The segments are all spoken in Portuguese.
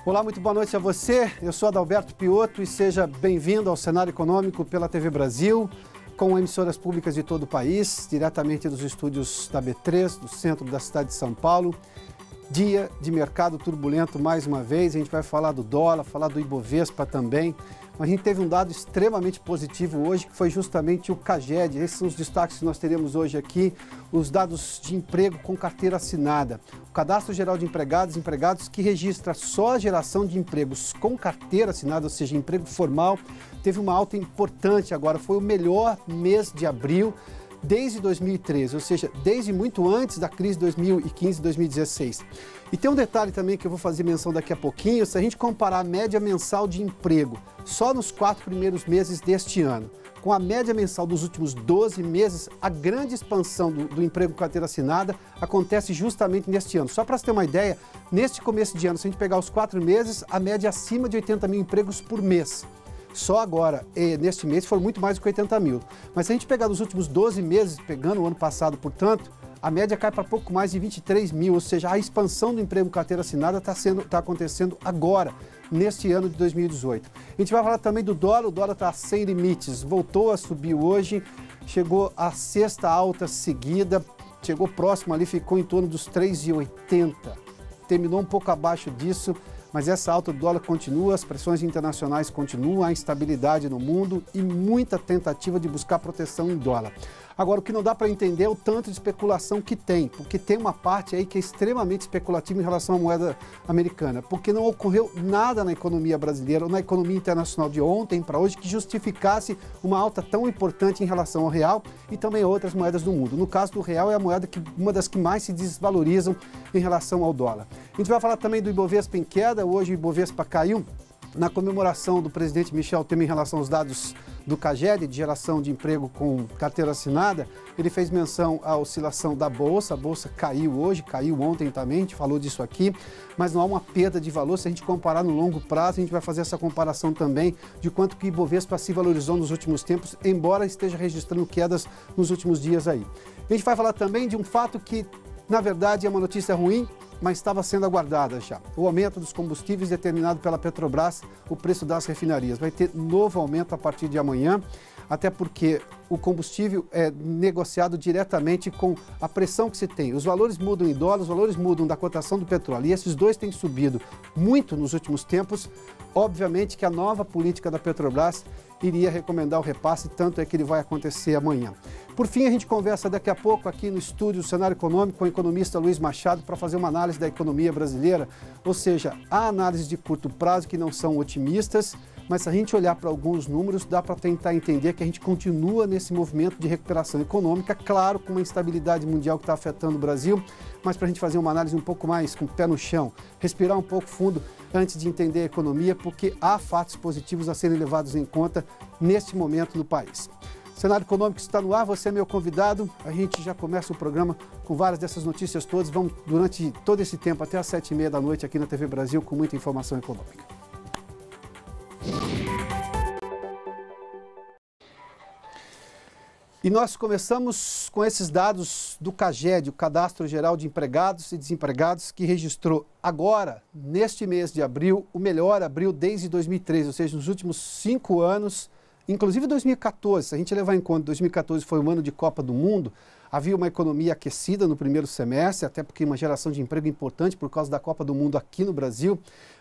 Olá, muito boa noite a você. Eu sou Adalberto Piotto e seja bem-vindo ao Cenário Econômico pela TV Brasil, com emissoras públicas de todo o país, diretamente dos estúdios da B3, do centro da cidade de São Paulo. Dia de mercado turbulento mais uma vez, a gente vai falar do dólar, falar do Ibovespa também. Mas a gente teve um dado extremamente positivo hoje, que foi justamente o CAGED. Esses são os destaques que nós teremos hoje aqui, os dados de emprego com carteira assinada. O Cadastro Geral de Empregados e Empregados, que registra só a geração de empregos com carteira assinada, ou seja, emprego formal, teve uma alta importante agora. Foi o melhor mês de abril desde 2013, ou seja, desde muito antes da crise de 2015 e 2016. E tem um detalhe também que eu vou fazer menção daqui a pouquinho: se a gente comparar a média mensal de emprego só nos 4 primeiros meses deste ano, com a média mensal dos últimos 12 meses, a grande expansão do emprego com carteira assinada acontece justamente neste ano. Só para você ter uma ideia, neste começo de ano, se a gente pegar os 4 meses, a média é acima de 80 mil empregos por mês. Só agora, neste mês, foram muito mais do que 80 mil. Mas se a gente pegar nos últimos 12 meses, pegando o ano passado, portanto, a média cai para pouco mais de 23 mil, ou seja, a expansão do emprego com carteira assinada está acontecendo agora, neste ano de 2018. A gente vai falar também do dólar. O dólar está sem limites, voltou a subir hoje, chegou à sexta alta seguida, chegou próximo ali, ficou em torno dos 3,80. Terminou um pouco abaixo disso, mas essa alta do dólar continua, as pressões internacionais continuam, a instabilidade no mundo e muita tentativa de buscar proteção em dólar. Agora, o que não dá para entender é o tanto de especulação que tem, porque tem uma parte aí que é extremamente especulativa em relação à moeda americana, porque não ocorreu nada na economia brasileira ou na economia internacional de ontem para hoje que justificasse uma alta tão importante em relação ao real e também a outras moedas do mundo. No caso do real, é a moeda uma das que mais se desvalorizam em relação ao dólar. A gente vai falar também do Ibovespa em queda. Hoje o Ibovespa caiu na comemoração do presidente Michel Temer em relação aos dados do CAGED, de geração de emprego com carteira assinada. Ele fez menção à oscilação da Bolsa. A Bolsa caiu hoje, caiu ontem também, a gente falou disso aqui, mas não há uma perda de valor. Se a gente comparar no longo prazo, a gente vai fazer essa comparação também de quanto que o Ibovespa se valorizou nos últimos tempos, embora esteja registrando quedas nos últimos dias aí. A gente vai falar também de um fato que, na verdade, é uma notícia ruim, mas estava sendo aguardada já. O aumento dos combustíveis determinado pela Petrobras, o preço das refinarias. Vai ter novo aumento a partir de amanhã, até porque o combustível é negociado diretamente com a pressão que se tem. Os valores mudam em dólar, os valores mudam da cotação do petróleo, e esses dois têm subido muito nos últimos tempos. Obviamente que a nova política da Petrobras iria recomendar o repasse, tanto é que ele vai acontecer amanhã. Por fim, a gente conversa daqui a pouco aqui no estúdio do Cenário Econômico com o economista Luiz Machado para fazer uma análise da economia brasileira, ou seja, há análises de curto prazo que não são otimistas, mas se a gente olhar para alguns números, dá para tentar entender que a gente continua nesse movimento de recuperação econômica, claro, com uma instabilidade mundial que está afetando o Brasil, mas para a gente fazer uma análise um pouco mais com o pé no chão, respirar um pouco fundo antes de entender a economia, porque há fatos positivos a serem levados em conta neste momento no país. O Cenário Econômico está no ar, você é meu convidado. A gente já começa o programa com várias dessas notícias todas. Vamos durante todo esse tempo, até às 7h30 da noite aqui na TV Brasil, com muita informação econômica. E nós começamos com esses dados do CAGED, o Cadastro Geral de Empregados e Desempregados, que registrou agora, neste mês de abril, o melhor abril desde 2013, ou seja, nos últimos 5 anos, inclusive 2014. Se a gente levar em conta, 2014 foi um ano de Copa do Mundo, havia uma economia aquecida no primeiro semestre, até porque uma geração de emprego importante por causa da Copa do Mundo aqui no Brasil,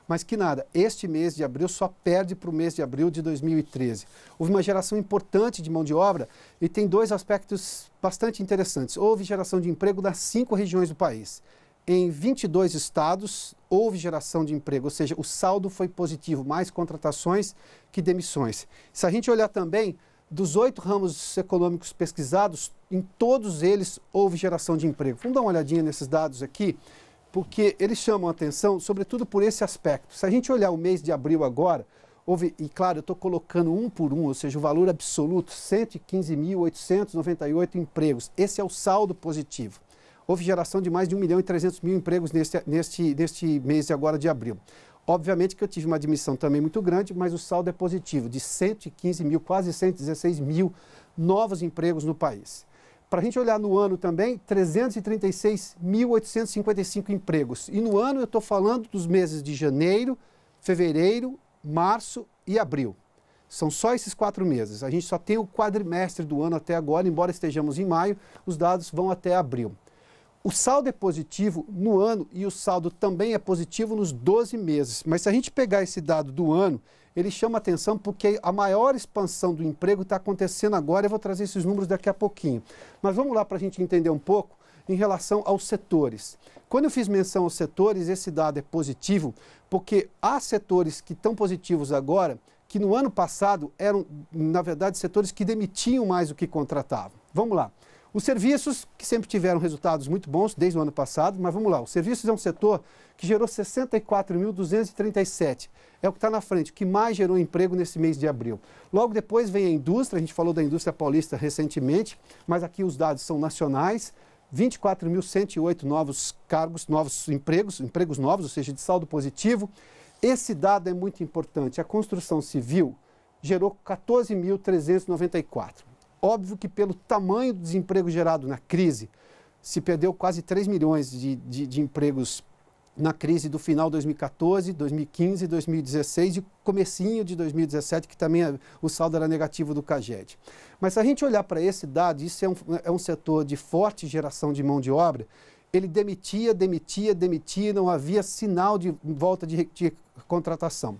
mas que nada, este mês de abril só perde para o mês de abril de 2013. Houve uma geração importante de mão de obra e tem dois aspectos bastante interessantes. Houve geração de emprego nas 5 regiões do país. Em 22 estados houve geração de emprego, ou seja, o saldo foi positivo, mais contratações que demissões. Se a gente olhar também, dos 8 ramos econômicos pesquisados, em todos eles houve geração de emprego. Vamos dar uma olhadinha nesses dados aqui, porque eles chamam a atenção, sobretudo por esse aspecto. Se a gente olhar o mês de abril agora, houve, e claro, eu estou colocando um por um, ou seja, o valor absoluto, 115.898 empregos. Esse é o saldo positivo. Houve geração de mais de 1.300.000 empregos neste mês agora de abril. Obviamente que eu tive uma admissão também muito grande, mas o saldo é positivo, de 115 mil, quase 116 mil novos empregos no país. Para a gente olhar no ano também, 336.855 empregos. E no ano eu estou falando dos meses de janeiro, fevereiro, março e abril. São só esses 4 meses. A gente só tem o quadrimestre do ano até agora, embora estejamos em maio, os dados vão até abril. O saldo é positivo no ano e o saldo também é positivo nos 12 meses. Mas se a gente pegar esse dado do ano, ele chama atenção porque a maior expansão do emprego está acontecendo agora. Eu vou trazer esses números daqui a pouquinho. Mas vamos lá para a gente entender um pouco em relação aos setores. Quando eu fiz menção aos setores, esse dado é positivo porque há setores que estão positivos agora que no ano passado eram, na verdade, setores que demitiam mais do que contratavam. Vamos lá. Os serviços, que sempre tiveram resultados muito bons desde o ano passado, mas vamos lá. Os serviços é um setor que gerou 64.237. É o que está na frente, o que mais gerou emprego nesse mês de abril. Logo depois vem a indústria, a gente falou da indústria paulista recentemente, mas aqui os dados são nacionais. 24.108 novos cargos, novos empregos novos, ou seja, de saldo positivo. Esse dado é muito importante. A construção civil gerou 14.394. Óbvio que pelo tamanho do desemprego gerado na crise, se perdeu quase 3 milhões de empregos na crise do final de 2014, 2015, 2016 e comecinho de 2017, que também o saldo era negativo do CAGED. Mas se a gente olhar para esse dado, isso é um setor de forte geração de mão de obra, ele demitia, não havia sinal de volta de contratação.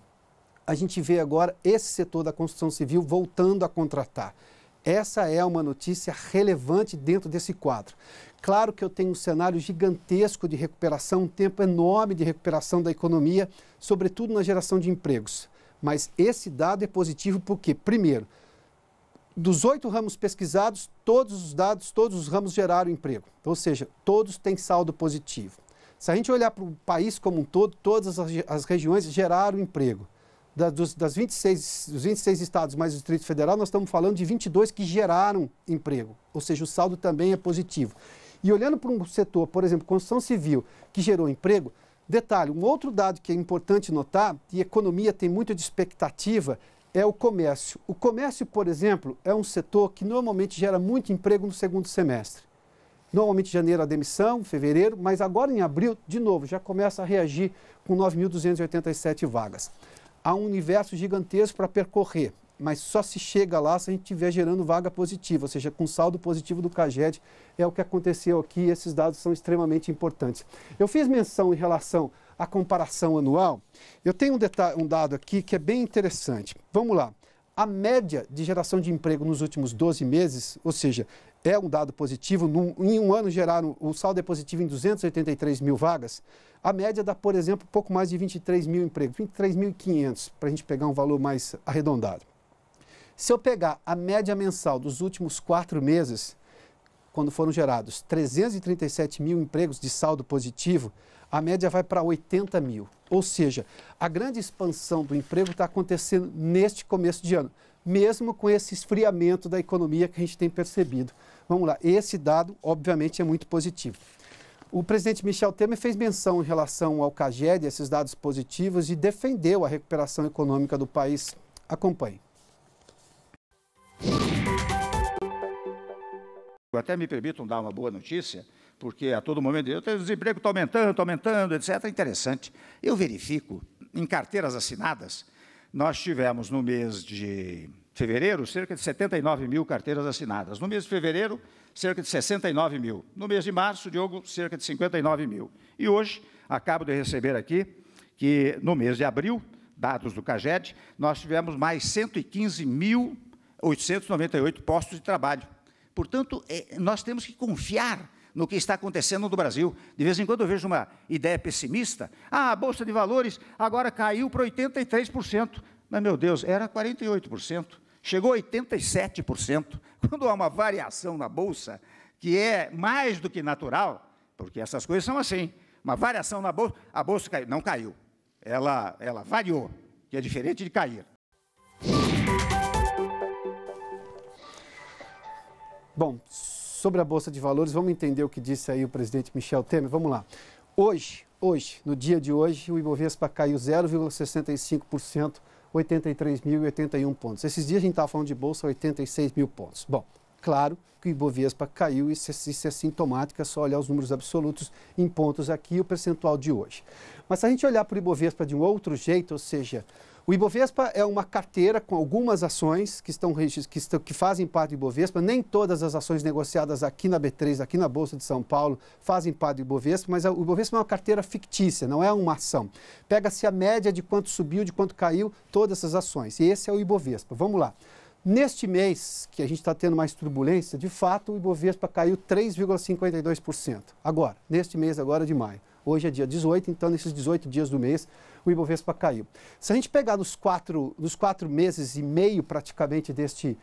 A gente vê agora esse setor da construção civil voltando a contratar. Essa é uma notícia relevante dentro desse quadro. Claro que eu tenho um cenário gigantesco de recuperação, um tempo enorme de recuperação da economia, sobretudo na geração de empregos. Mas esse dado é positivo porque, primeiro, dos 8 ramos pesquisados, todos os ramos geraram emprego. Ou seja, todos têm saldo positivo. Se a gente olhar para o país como um todo, todas as regiões geraram emprego. Dos 26 estados mais o Distrito Federal, nós estamos falando de 22 que geraram emprego. Ou seja, o saldo também é positivo. E olhando para um setor, por exemplo, construção civil, que gerou emprego, detalhe, um outro dado que é importante notar, e economia tem muito de expectativa, é o comércio. O comércio, por exemplo, é um setor que normalmente gera muito emprego no segundo semestre. Normalmente janeiro a demissão, fevereiro, mas agora em abril, de novo, já começa a reagir com 9.287 vagas. Há um universo gigantesco para percorrer, mas só se chega lá se a gente estiver gerando vaga positiva, ou seja, com saldo positivo do CAGED, é o que aconteceu aqui, esses dados são extremamente importantes. Eu fiz menção em relação à comparação anual, eu tenho um dado aqui que é bem interessante. Vamos lá, a média de geração de emprego nos últimos 12 meses, ou seja, é um dado positivo, em um ano geraram, o saldo é positivo em 283 mil vagas, a média dá, por exemplo, pouco mais de 23 mil empregos, 23.500, para a gente pegar um valor mais arredondado. Se eu pegar a média mensal dos últimos 4 meses, quando foram gerados 337 mil empregos de saldo positivo, a média vai para 80 mil. Ou seja, a grande expansão do emprego está acontecendo neste começo de ano, mesmo com esse esfriamento da economia que a gente tem percebido. Vamos lá, esse dado, obviamente, é muito positivo. O presidente Michel Temer fez menção em relação ao CAGED, esses dados positivos, e defendeu a recuperação econômica do país. Acompanhe. Até me permitam dar uma boa notícia, porque a todo momento o desemprego está aumentando, etc. É interessante. Eu verifico, em carteiras assinadas, nós tivemos no mês de fevereiro cerca de 79 mil carteiras assinadas. No mês de fevereiro, cerca de 69 mil. No mês de março, Diogo, cerca de 59 mil. E hoje, acabo de receber aqui que no mês de abril, dados do CAGED, nós tivemos mais 115.898 postos de trabalho. Portanto, nós temos que confiar no que está acontecendo no Brasil. De vez em quando eu vejo uma ideia pessimista. A Bolsa de Valores agora caiu para 83%. Mas, meu Deus, era 48%. Chegou a 87%. Quando há uma variação na Bolsa, que é mais do que natural, porque essas coisas são assim, uma variação na Bolsa, a Bolsa caiu. Não caiu. Ela variou, que é diferente de cair. Bom, sobre a Bolsa de Valores, vamos entender o que disse aí o presidente Michel Temer. Vamos lá. Hoje, no dia de hoje, o Ibovespa caiu 0,65%, 83.081 pontos. Esses dias a gente estava falando de Bolsa, 86 mil pontos. Bom, Claro que o Ibovespa caiu, isso é sintomático, é só olhar os números absolutos em pontos aqui e o percentual de hoje. Mas se a gente olhar para o Ibovespa de um outro jeito, ou seja, o Ibovespa é uma carteira com algumas ações que fazem parte do Ibovespa. Nem todas as ações negociadas aqui na B3, aqui na Bolsa de São Paulo, fazem parte do Ibovespa, mas o Ibovespa é uma carteira fictícia, não é uma ação. Pega-se a média de quanto subiu, de quanto caiu, todas essas ações. E esse é o Ibovespa. Vamos lá. Neste mês, que a gente está tendo mais turbulência, de fato, o Ibovespa caiu 3,52%. Agora, neste mês agora de maio. Hoje é dia 18, então nesses 18 dias do mês, o Ibovespa caiu. Se a gente pegar nos quatro meses e meio praticamente deste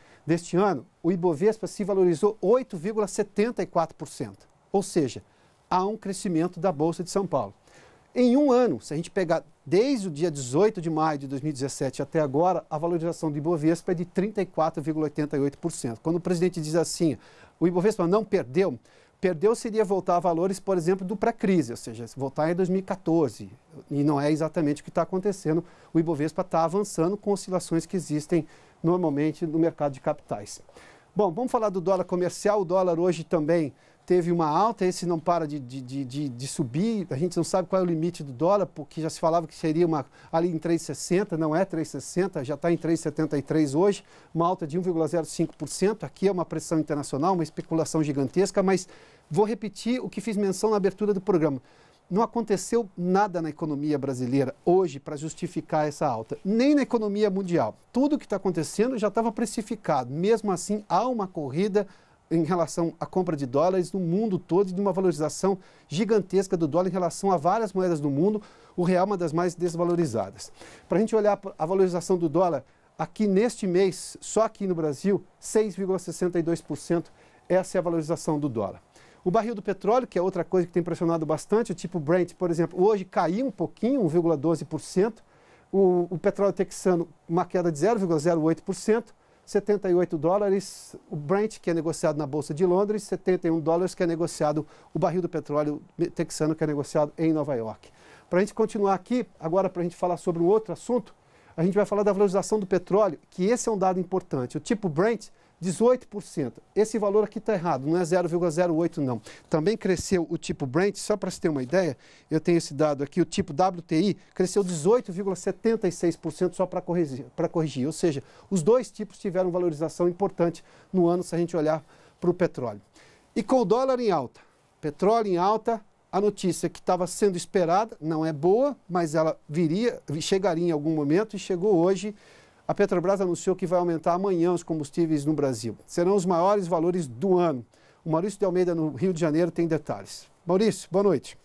ano, o Ibovespa se valorizou 8,74%. Ou seja, há um crescimento da Bolsa de São Paulo. Em um ano, se a gente pegar desde o dia 18 de maio de 2017 até agora, a valorização do Ibovespa é de 34,88%. Quando o presidente diz assim, o Ibovespa não perdeu, seria voltar a valores, por exemplo, do pré-crise, ou seja, voltar em 2014. E não é exatamente o que está acontecendo. O Ibovespa está avançando com oscilações que existem normalmente no mercado de capitais. Bom, vamos falar do dólar comercial. O dólar hoje também teve uma alta, esse não para de subir. A gente não sabe qual é o limite do dólar, porque já se falava que seria ali em 3,60, não é 3,60, já está em 3,73 hoje, uma alta de 1,05%. Aqui é uma pressão internacional, uma especulação gigantesca, mas vou repetir o que fiz menção na abertura do programa. Não aconteceu nada na economia brasileira hoje para justificar essa alta, nem na economia mundial. Tudo o que está acontecendo já estava precificado. Mesmo assim, há uma corrida em relação à compra de dólares no mundo todo e de uma valorização gigantesca do dólar em relação a várias moedas do mundo. O real é uma das mais desvalorizadas. Para a gente olhar a valorização do dólar, aqui neste mês, só aqui no Brasil, 6,62%, essa é a valorização do dólar. O barril do petróleo, que é outra coisa que tem pressionado bastante, o tipo Brent, por exemplo, hoje caiu um pouquinho, 1,12%. O petróleo texano, uma queda de 0,08%. 78 dólares, o Brent, que é negociado na Bolsa de Londres, 71 dólares, que é negociado o barril do petróleo texano, que é negociado em Nova York. Para a gente continuar aqui, agora para a gente falar sobre um outro assunto, a gente vai falar da valorização do petróleo, que esse é um dado importante. O tipo Brent, 18%. Esse valor aqui está errado, não é 0,08 não. Também cresceu o tipo Brent, só para você ter uma ideia, eu tenho esse dado aqui, o tipo WTI cresceu 18,76% só para corrigir. Ou seja, os dois tipos tiveram valorização importante no ano se a gente olhar para o petróleo. E com o dólar em alta, petróleo em alta, a notícia que estava sendo esperada não é boa, mas ela chegaria em algum momento e chegou hoje. A Petrobras anunciou que vai aumentar amanhã os combustíveis no Brasil. Serão os maiores valores do ano. O Maurício de Almeida, no Rio de Janeiro, tem detalhes. Maurício, boa noite.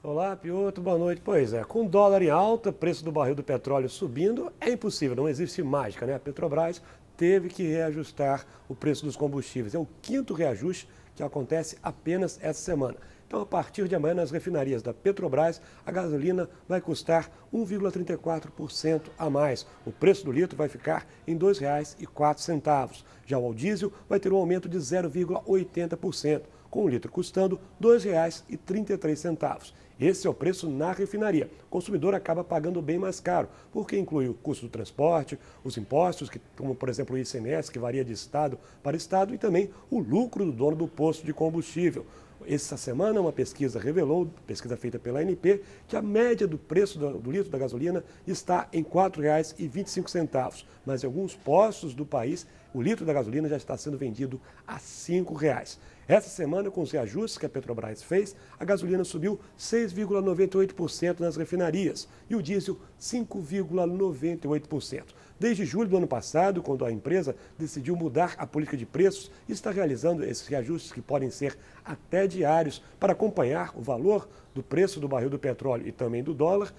Olá, Piotr, boa noite. Pois é, com dólar em alta, preço do barril do petróleo subindo, é impossível, não existe mágica, né? A Petrobras teve que reajustar o preço dos combustíveis. É o quinto reajuste que acontece apenas essa semana. Então, a partir de amanhã, nas refinarias da Petrobras, a gasolina vai custar 1,34% a mais. O preço do litro vai ficar em R$ 2,04. Já o diesel vai ter um aumento de 0,80%, com o litro custando R$ 2,33. Esse é o preço na refinaria. O consumidor acaba pagando bem mais caro, porque inclui o custo do transporte, os impostos, como por exemplo o ICMS, que varia de estado para estado, e também o lucro do dono do posto de combustível. Essa semana, uma pesquisa revelou, pesquisa feita pela ANP, que a média do preço do litro da gasolina está em R$ 4,25. Mas em alguns postos do país, o litro da gasolina já está sendo vendido a R$ 5,00. Essa semana, com os reajustes que a Petrobras fez, a gasolina subiu 6,98% nas refinarias e o diesel 5,98%. Desde julho do ano passado, quando a empresa decidiu mudar a política de preços, está realizando esses reajustes que podem ser até diários para acompanhar o valor do preço do barril do petróleo e também do dólar.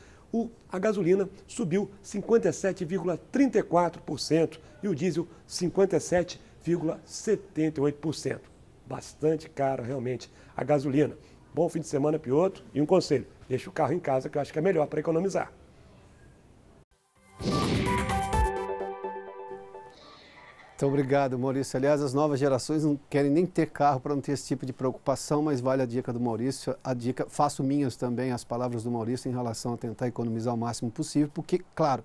A gasolina subiu 57,34% e o diesel 57,78%. Bastante caro realmente a gasolina. Bom fim de semana, Piotr, e um conselho: deixe o carro em casa, que eu acho que é melhor para economizar. Muito obrigado, Maurício. Aliás, as novas gerações não querem nem ter carro para não ter esse tipo de preocupação, mas vale a dica do Maurício. A dica, faço minhas também as palavras do Maurício em relação a tentar economizar o máximo possível, porque, claro,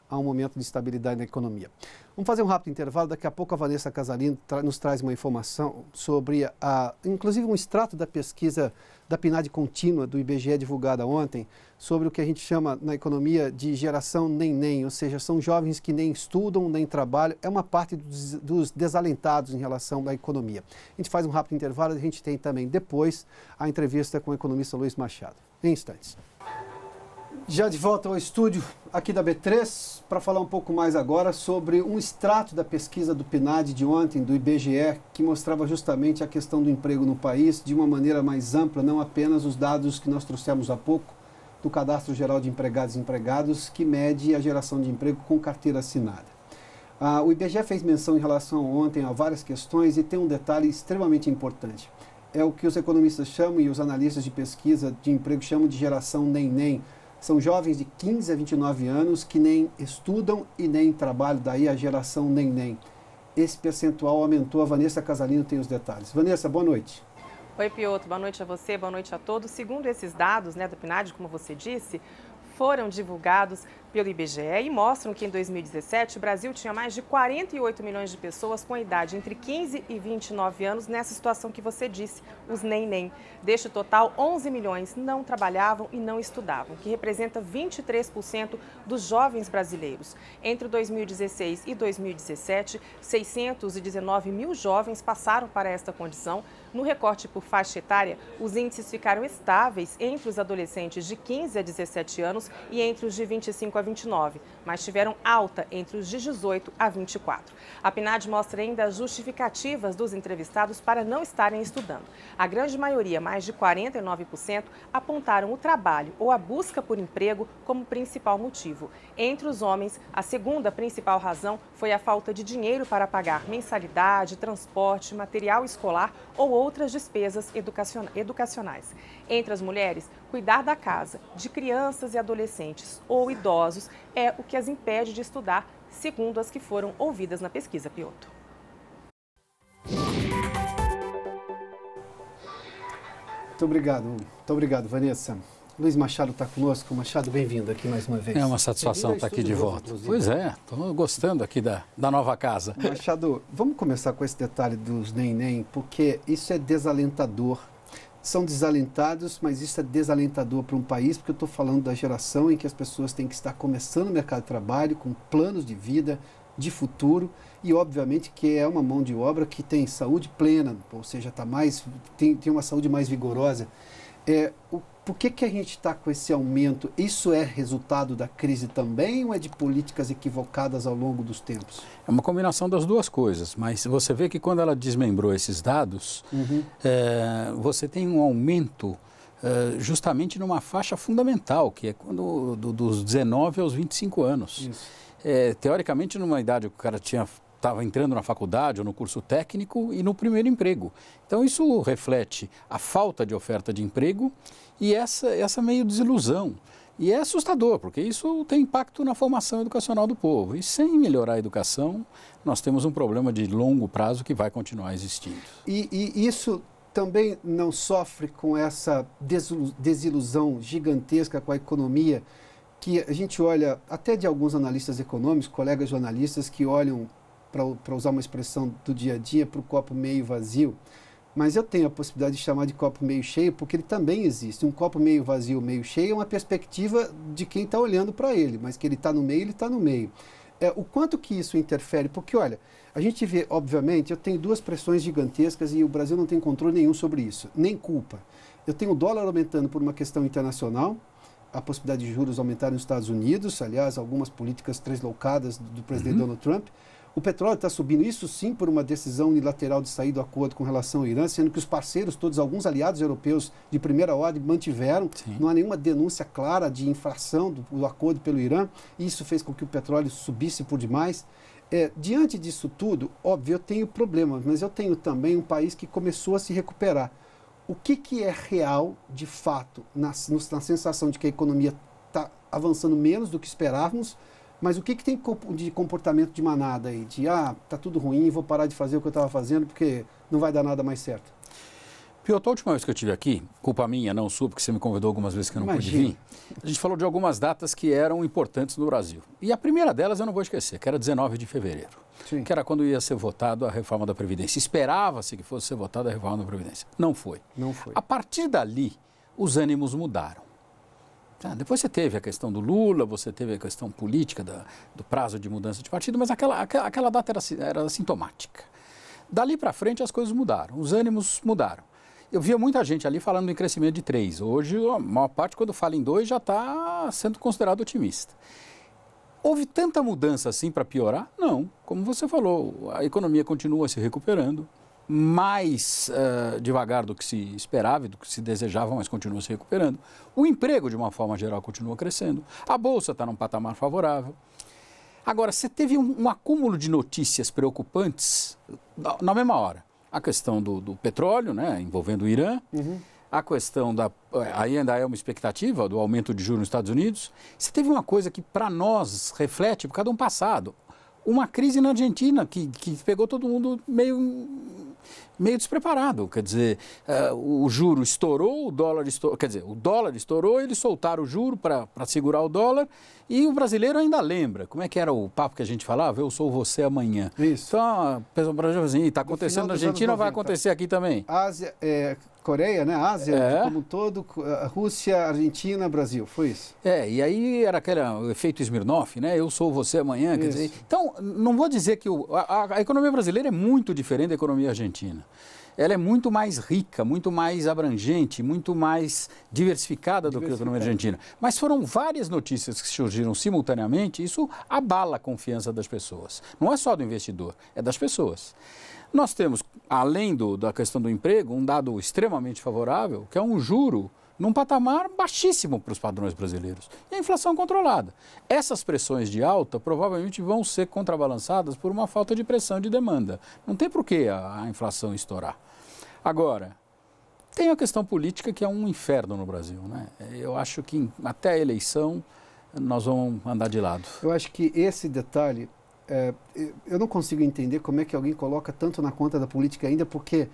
a um momento de estabilidade na economia. Vamos fazer um rápido intervalo, daqui a pouco a Vanessa Casalino nos traz uma informação sobre, inclusive um extrato da pesquisa da PNAD contínua do IBGE divulgada ontem, sobre o que a gente chama na economia de geração nem-nem, ou seja, são jovens que nem estudam, nem trabalham, é uma parte dos desalentados em relação à economia. A gente faz um rápido intervalo, a gente tem também depois a entrevista com o economista Luiz Machado. Em instantes. Já de volta ao estúdio aqui da B3 para falar um pouco mais agora sobre um extrato da pesquisa do PNAD de ontem, do IBGE, que mostrava justamente a questão do emprego no país de uma maneira mais ampla, não apenas os dados que nós trouxemos há pouco do Cadastro Geral de Empregados e Empregados, que mede a geração de emprego com carteira assinada. O IBGE fez menção em relação ontem a várias questões e tem um detalhe extremamente importante. É o que os economistas chamam e os analistas de pesquisa de emprego chamam de geração nem-nem. São jovens de 15 a 29 anos que nem estudam e nem trabalham, daí a geração nem-nem. Esse percentual aumentou, a Vanessa Casalino tem os detalhes. Vanessa, boa noite. Oi, Piotr, boa noite a você, boa noite a todos. Segundo esses dados do PNAD, como você disse, foram divulgados pelo IBGE e mostram que em 2017 o Brasil tinha mais de 48 milhões de pessoas com idade entre 15 e 29 anos nessa situação que você disse, os nem-nem. Deste total, 11 milhões não trabalhavam e não estudavam, que representa 23% dos jovens brasileiros. Entre 2016 e 2017, 619 mil jovens passaram para esta condição. No recorte por faixa etária, os índices ficaram estáveis entre os adolescentes de 15 a 17 anos e entre os de 25 a 29, mas tiveram alta entre os de 18 a 24. A PNAD mostra ainda as justificativas dos entrevistados para não estarem estudando. A grande maioria, mais de 49%, apontaram o trabalho ou a busca por emprego como principal motivo. Entre os homens, a segunda principal razão foi a falta de dinheiro para pagar mensalidade, transporte, material escolar ou outras despesas educacionais. Entre as mulheres, cuidar da casa, de crianças e adolescentes ou idosos é o que as impede de estudar, segundo as que foram ouvidas na pesquisa, Piotr. Muito obrigado, Vanessa. Luiz Machado está conosco. Machado, bem-vindo aqui mais uma vez. É uma satisfação estar aqui de volta. Pois é, estou gostando aqui da nova casa. Machado, vamos começar com esse detalhe dos nem-nem, porque isso é desalentador. São desalentados, mas isso é desalentador para um país, porque eu estou falando da geração em que as pessoas têm que estar começando o mercado de trabalho, com planos de vida, de futuro, e obviamente que é uma mão de obra que tem saúde plena, ou seja, tem uma saúde mais vigorosa. Por que a gente está com esse aumento? Isso é resultado da crise também ou é de políticas equivocadas ao longo dos tempos? É uma combinação das duas coisas, mas você vê que quando ela desmembrou esses dados, você tem um aumento justamente numa faixa fundamental, que é dos 19 aos 25 anos. Teoricamente, numa idade que o cara estava entrando na faculdade ou no curso técnico e no primeiro emprego. Então, isso reflete a falta de oferta de emprego e essa meio desilusão. E é assustador, porque isso tem impacto na formação educacional do povo. E sem melhorar a educação, nós temos um problema de longo prazo que vai continuar existindo. E isso também não sofre com essa desilusão gigantesca com a economia, que a gente olha, até de alguns analistas econômicos, colegas jornalistas que olham, para usar uma expressão do dia a dia, para o copo meio vazio, mas eu tenho a possibilidade de chamar de copo meio cheio, porque ele também existe. Um copo meio vazio, meio cheio é uma perspectiva de quem está olhando para ele, mas que ele está no meio, ele está no meio. O quanto que isso interfere? Porque, olha, a gente vê, obviamente, eu tenho duas pressões gigantescas e o Brasil não tem controle nenhum sobre isso, nem culpa. Eu tenho o dólar aumentando por uma questão internacional, a possibilidade de juros aumentar nos Estados Unidos, aliás, algumas políticas tresloucadas do presidente Donald Trump. O petróleo está subindo, isso sim, por uma decisão unilateral de sair do acordo com relação ao Irã, sendo que os parceiros, todos, alguns aliados europeus de primeira ordem, mantiveram. Sim. Não há nenhuma denúncia clara de infração do acordo pelo Irã. Isso fez com que o petróleo subisse por demais. Diante disso tudo, óbvio, eu tenho problemas, mas eu tenho também um país que começou a se recuperar. O que é real, de fato, na sensação de que a economia está avançando menos do que esperávamos, mas o que tem de comportamento de manada aí? De, tá tudo ruim, vou parar de fazer o que eu estava fazendo porque não vai dar nada mais certo. Piotr, a última vez que eu estive aqui, culpa minha, não sua, porque você me convidou algumas vezes que eu não pude vir, a gente falou de algumas datas que eram importantes no Brasil. E a primeira delas eu não vou esquecer, que era 19 de fevereiro, Sim. que era quando ia ser votada a reforma da Previdência. Esperava-se que fosse ser votada a reforma da Previdência. Não foi. Não foi. A partir dali, os ânimos mudaram. Depois você teve a questão do Lula, você teve a questão política do prazo de mudança de partido, mas aquela data era sintomática. Dali para frente as coisas mudaram, os ânimos mudaram. Eu via muita gente ali falando em crescimento de 3. Hoje, a maior parte, quando fala em 2, já está sendo considerado otimista. Houve tanta mudança assim para piorar? Não. Como você falou, a economia continua se recuperando, mais devagar do que se esperava e do que se desejava, mas continua se recuperando. O emprego, de uma forma geral, continua crescendo. A Bolsa está num patamar favorável. Agora, você teve um acúmulo de notícias preocupantes na mesma hora. A questão do petróleo, né, envolvendo o Irã, a questão aí ainda é uma expectativa do aumento de juros nos Estados Unidos. Você teve uma coisa que para nós reflete por causa de um passado, uma crise na Argentina que pegou todo mundo meio despreparado. Quer dizer, o juro estourou, o dólar estourou, eles soltaram o juro para segurar o dólar e o brasileiro ainda lembra. Como é que era o papo que a gente falava? Eu sou você amanhã. Isso. Então, o Brasil assim, está acontecendo na Argentina, vai acontecer aqui também. Ásia, Coreia, né? Ásia como um todo, Rússia, Argentina, Brasil, foi isso? E aí era o efeito Smirnoff, né? Eu sou você amanhã, quer dizer... Então, não vou dizer que a economia brasileira é muito diferente da economia argentina. Ela é muito mais rica, muito mais abrangente, muito mais diversificada do que a economia argentina. Mas foram várias notícias que surgiram simultaneamente, isso abala a confiança das pessoas. Não é só do investidor, é das pessoas. Nós temos, além da questão do emprego, um dado extremamente favorável, que é um juro num patamar baixíssimo para os padrões brasileiros. E a inflação controlada. Essas pressões de alta provavelmente vão ser contrabalançadas por uma falta de pressão de demanda. Não tem por que a inflação estourar. Agora, tem a questão política que é um inferno no Brasil, né? Eu acho que até a eleição nós vamos andar de lado. Eu acho que esse detalhe, eu não consigo entender como é que alguém coloca tanto na conta da política ainda, porque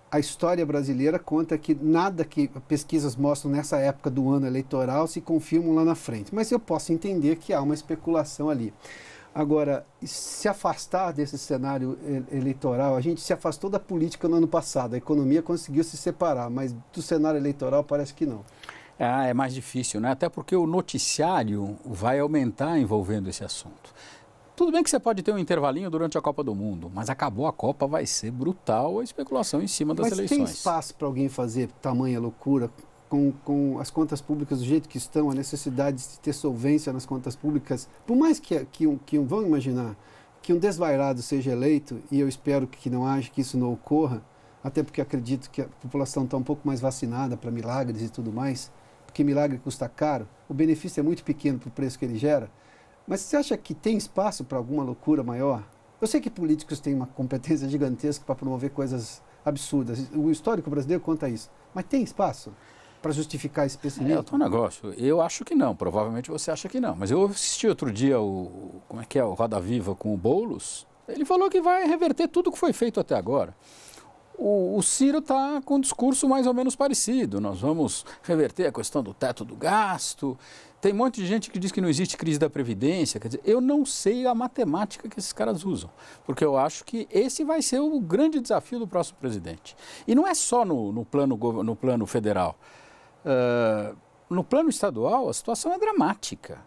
a história brasileira conta que nada que pesquisas mostram nessa época do ano eleitoral se confirmam lá na frente. Mas eu posso entender que há uma especulação ali. Agora, se afastar desse cenário eleitoral, a gente se afastou da política no ano passado, a economia conseguiu se separar, mas do cenário eleitoral parece que não. É mais difícil, né? Até porque o noticiário vai aumentar envolvendo esse assunto. Tudo bem que você pode ter um intervalinho durante a Copa do Mundo, mas acabou a Copa, vai ser brutal a especulação em cima das eleições. Mas tem espaço para alguém fazer tamanha loucura com as contas públicas do jeito que estão, a necessidade de ter solvência nas contas públicas? Por mais vamos imaginar, que um desvairado seja eleito, e eu espero que não haja, que isso não ocorra, até porque acredito que a população está um pouco mais vacinada para milagres e tudo mais, porque milagre custa caro, o benefício é muito pequeno para o preço que ele gera. Mas você acha que tem espaço para alguma loucura maior? Eu sei que políticos têm uma competência gigantesca para promover coisas absurdas. O histórico brasileiro conta isso. Mas tem espaço para justificar esse pessimismo? É um negócio. Eu acho que não. Provavelmente você acha que não. Mas eu assisti outro dia o Roda Viva com o Boulos. Ele falou que vai reverter tudo que foi feito até agora. O Ciro está com um discurso mais ou menos parecido. Nós vamos reverter a questão do teto do gasto. Tem um monte de gente que diz que não existe crise da Previdência. Quer dizer, eu não sei a matemática que esses caras usam, porque eu acho que esse vai ser o grande desafio do próximo presidente. E não é só no plano federal. No plano estadual, a situação é dramática.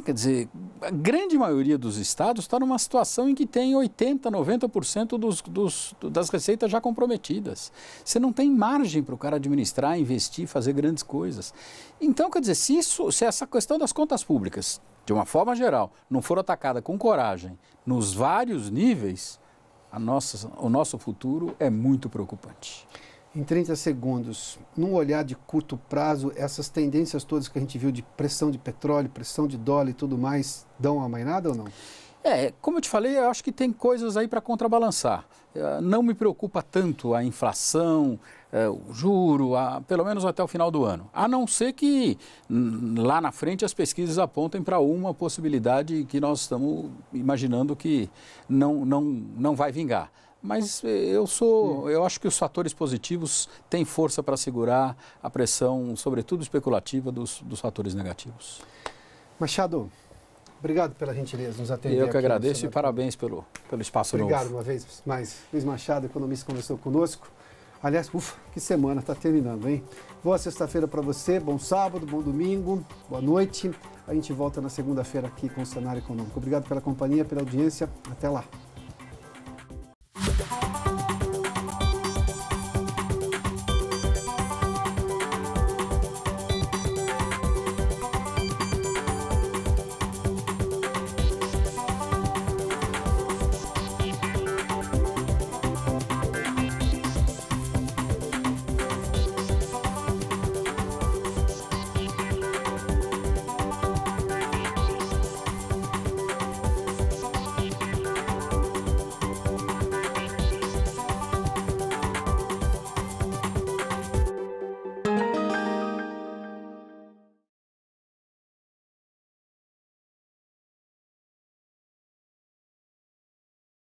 Quer dizer, a grande maioria dos estados está numa situação em que tem 80%, 90% das receitas já comprometidas. Você não tem margem para o cara administrar, investir, fazer grandes coisas. Então, quer dizer, se essa questão das contas públicas, de uma forma geral, não for atacada com coragem, nos vários níveis, o nosso futuro é muito preocupante. Em 30 segundos, num olhar de curto prazo, essas tendências todas que a gente viu de pressão de petróleo, pressão de dólar e tudo mais, dão uma amainada ou não? Como eu te falei, eu acho que tem coisas aí para contrabalançar. Não me preocupa tanto a inflação, o juro, pelo menos até o final do ano. A não ser que lá na frente as pesquisas apontem para uma possibilidade que nós estamos imaginando que não vai vingar. Mas eu acho que os fatores positivos têm força para segurar a pressão, sobretudo especulativa, dos fatores negativos. Machado, obrigado pela gentileza de nos atender. Eu que agradeço e parabéns pelo espaço novo. Obrigado uma vez mais. Luiz Machado, economista, conversou conosco. Aliás, que semana, está terminando, hein? Boa sexta-feira para você, bom sábado, bom domingo, boa noite. A gente volta na segunda-feira aqui com o Cenário Econômico. Obrigado pela companhia, pela audiência. Até lá.